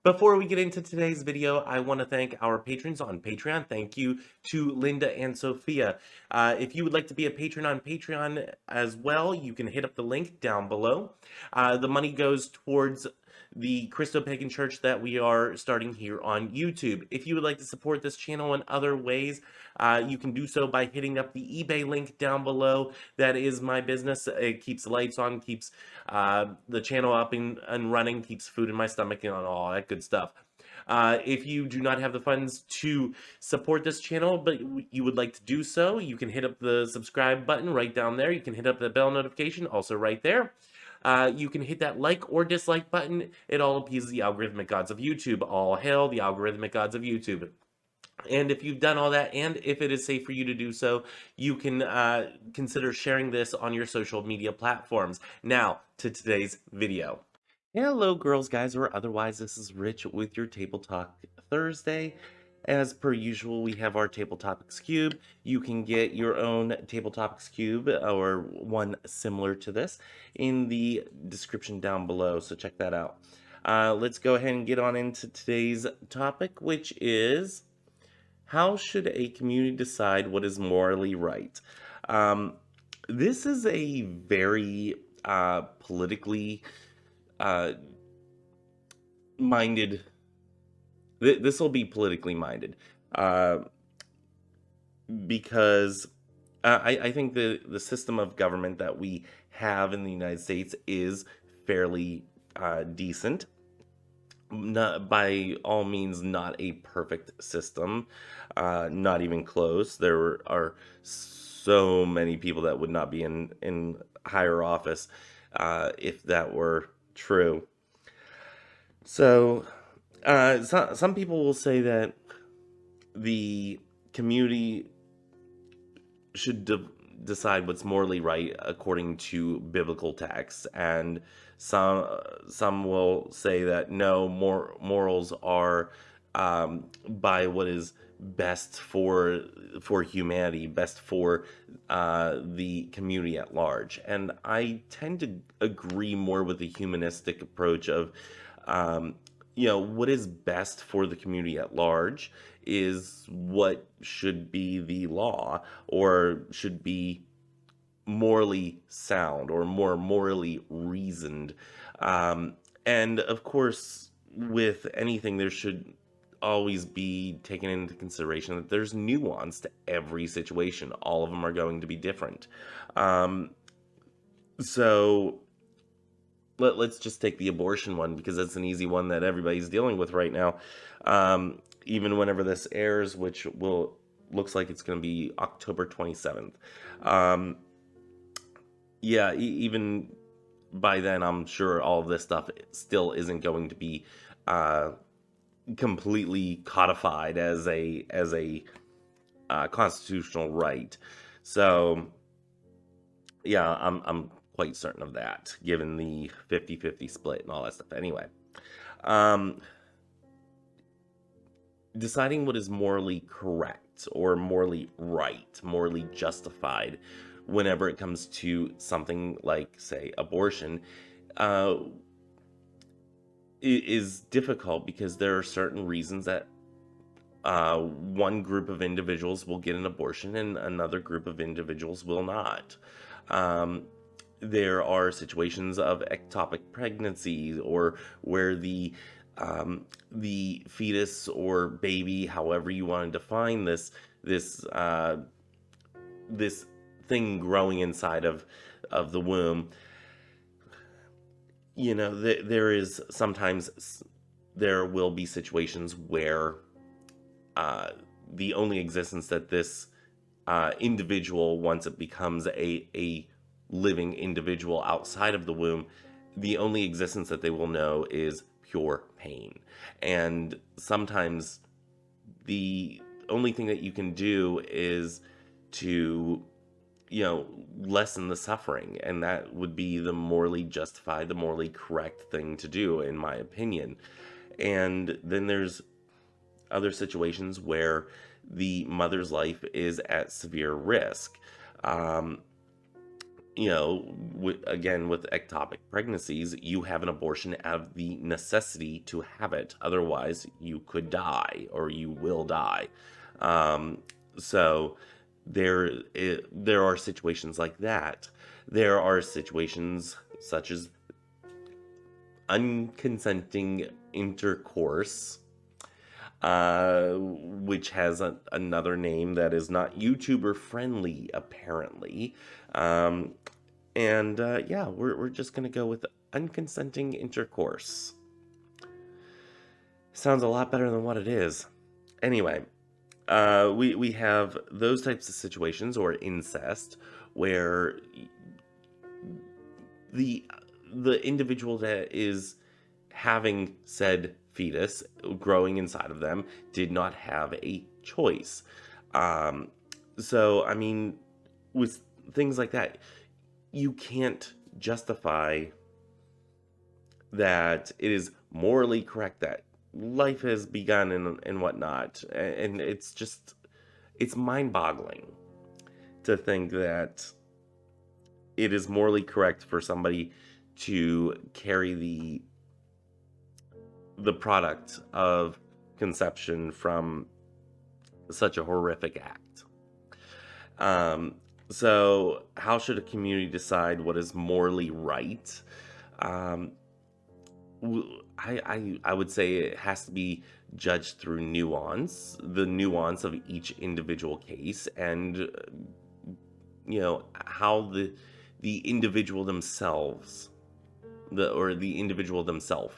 Before we get into today's video, I want to thank our patrons on Patreon. Thank you to Linda and Sophia. If you would like to be a patron on Patreon as well, you can hit up the link down below. The money goes towards the Christo-Pagan church that we are starting here on YouTube. If you would like to support this channel in other ways, you can do so by hitting up the eBay link down below. That is my business. It keeps the lights on, keeps the channel up and running, keeps food in my stomach and all that good stuff. If you do not have the funds to support this channel, but you would like to do so, you can hit up the subscribe button right down there. You can hit up the bell notification also right there. You can hit that like or dislike button. It all appeases the algorithmic gods of YouTube. All hail the algorithmic gods of YouTube. And if you've done all that, and if it is safe for you to do so, you can consider sharing this on your social media platforms. Now, to today's video. Hello, girls, guys, or otherwise, this is Rich with your Table Talk Thursday. As per usual, we have our Table Topics Cube. You can get your own Table Topics Cube, or one similar to this, in the description down below, so check that out. Let's go ahead and get on into today's topic, which is: how should a community decide what is morally right? This is a very politically minded. This will be politically minded because I think the system of government that we have in the United States is fairly decent. Not by all means not a perfect system, not even close. There are so many people that would not be in higher office if that were true. So some people will say that the community should decide what's morally right according to biblical texts, and some will say that no, morals are by what is best for humanity, best for the community at large. And I tend to agree more with the humanistic approach of what is best for the community at large is what should be the law, or should be morally sound, or more morally reasoned. And of course, with anything, there should always be taken into consideration that there's nuance to every situation. All of them are going to be different. So let's just take the abortion one, because that's an easy one that everybody's dealing with right now. Even whenever this airs, which looks like it's going to be October 27th. Yeah, even by then, I'm sure all of this stuff still isn't going to be completely codified as a constitutional right. So yeah, I'm quite certain of that, given the 50-50 split and all that stuff. Anyway, deciding what is morally correct or morally right, morally justified, whenever it comes to something like, say, abortion, is difficult, because there are certain reasons that one group of individuals will get an abortion and another group of individuals will not. There are situations of ectopic pregnancy, or where the fetus or baby, however you want to define this thing growing inside of the womb, there is sometimes there will be situations where the only existence that this individual, once it becomes a living individual outside of the womb, the only existence that they will know is pure pain. And sometimes the only thing that you can do is to lessen the suffering, and that would be the morally justified, the morally correct thing to do, in my opinion. And then there's other situations where the mother's life is at severe risk. again, with ectopic pregnancies, you have an abortion out of the necessity to have it. Otherwise, you could die or you will die. Um, so there are situations like that. There are situations such as unconsenting intercourse, which has another name that is not YouTuber friendly, apparently. Um, and yeah, we're just going to go with unconsenting intercourse. Sounds a lot better than what it is. Anyway, we have those types of situations, or incest, where the the individual that is having said fetus growing inside of them did not have a choice. Um, so, I mean, with things like that, you can't justify that it is morally correct that life has begun and whatnot. And it's mind boggling to think that it is morally correct for somebody to carry the product of conception from such a horrific act. Um, so, how should a community decide what is morally right? Um, I would say it has to be judged through nuance, the nuance of each individual case, and how the individual themselves, the individual themselves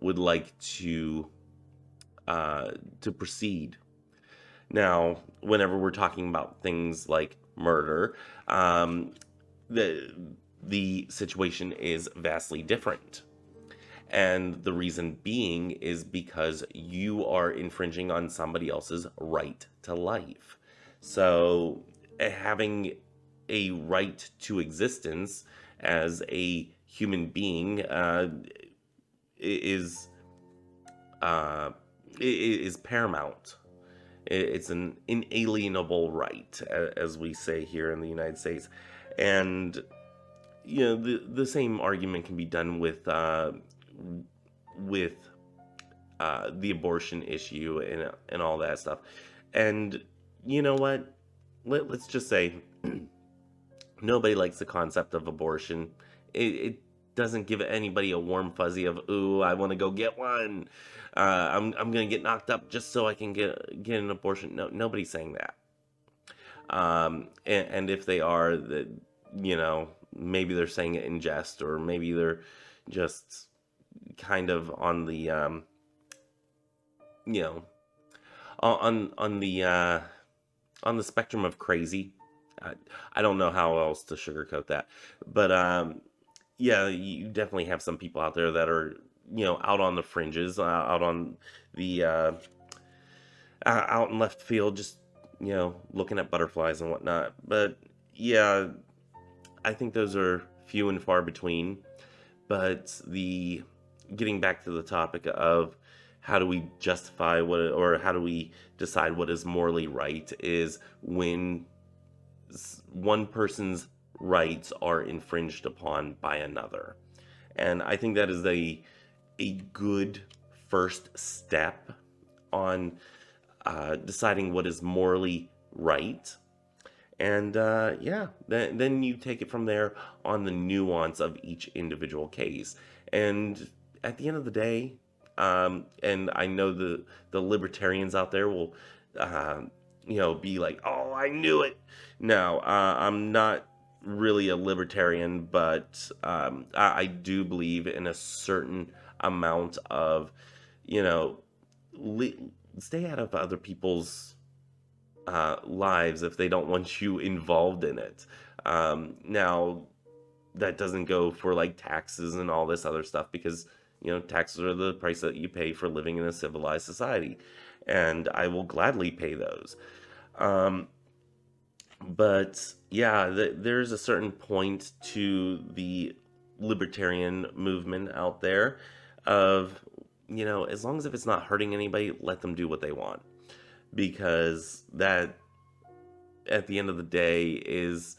would like to proceed. Now, whenever we're talking about things like murder, the the situation is vastly different. And the reason being is because you are infringing on somebody else's right to life. So, having a right to existence as a human being is uh, is paramount. It's an inalienable right, as we say here in the United States, and the same argument can be done with the abortion issue and all that stuff. And you know what? Let's just say nobody likes the concept of abortion. It doesn't give anybody a warm fuzzy of, ooh, I want to go get one. I'm gonna get knocked up just so I can get an abortion. No, nobody's saying that. And if they are, that maybe they're saying it in jest, or maybe they're just kind of on the you know on the spectrum of crazy. I don't know how else to sugarcoat that, but yeah, you definitely have some people out there that are out on the fringes, out on the out in left field, just looking at butterflies and whatnot. But yeah, I think those are few and far between. But getting back to the topic of how do we justify or how do we decide what is morally right, is when one person's rights are infringed upon by another. And I think that is a good first step on deciding what is morally right. And yeah, then you take it from there on the nuance of each individual case. And at the end of the day, and I know the libertarians out there will, be like, "Oh, I knew it." No, I'm not really a libertarian, but I do believe in a certain amount of, you know, stay out of other people's lives if they don't want you involved in it. Now, that doesn't go for like taxes and all this other stuff, because taxes are the price that you pay for living in a civilized society, and I will gladly pay those. Um, but yeah, there's a certain point to the libertarian movement out there of, as long as if it's not hurting anybody, let them do what they want, because that, at the end of the day, is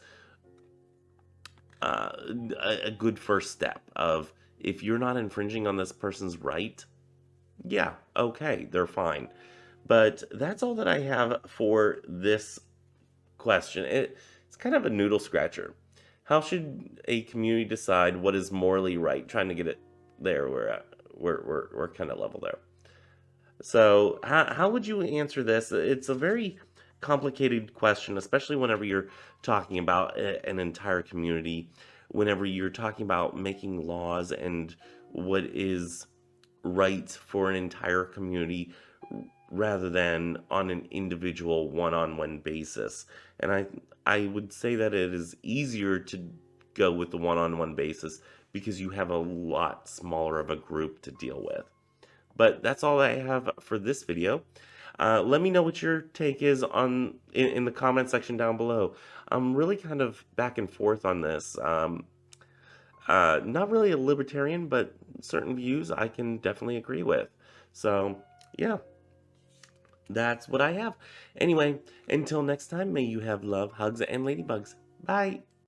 uh, a good first step of, if you're not infringing on this person's right, yeah, okay, they're fine. But that's all that I have for this question. It's kind of a noodle scratcher. How should a community decide what is morally right? Trying to get it there. We're kind of level there. So, how would you answer this? It's a very complicated question, especially whenever you're talking about an entire community, whenever you're talking about making laws and what is right for an entire community rather than on an individual one-on-one basis. And I would say that it is easier to go with the one-on-one basis because you have a lot smaller of a group to deal with. But that's all I have for this video. Let me know what your take is in the comment section down below. I'm really kind of back and forth on this. Not really a libertarian, but certain views I can definitely agree with. So, yeah, that's what I have. Anyway, until next time, may you have love, hugs, and ladybugs. Bye.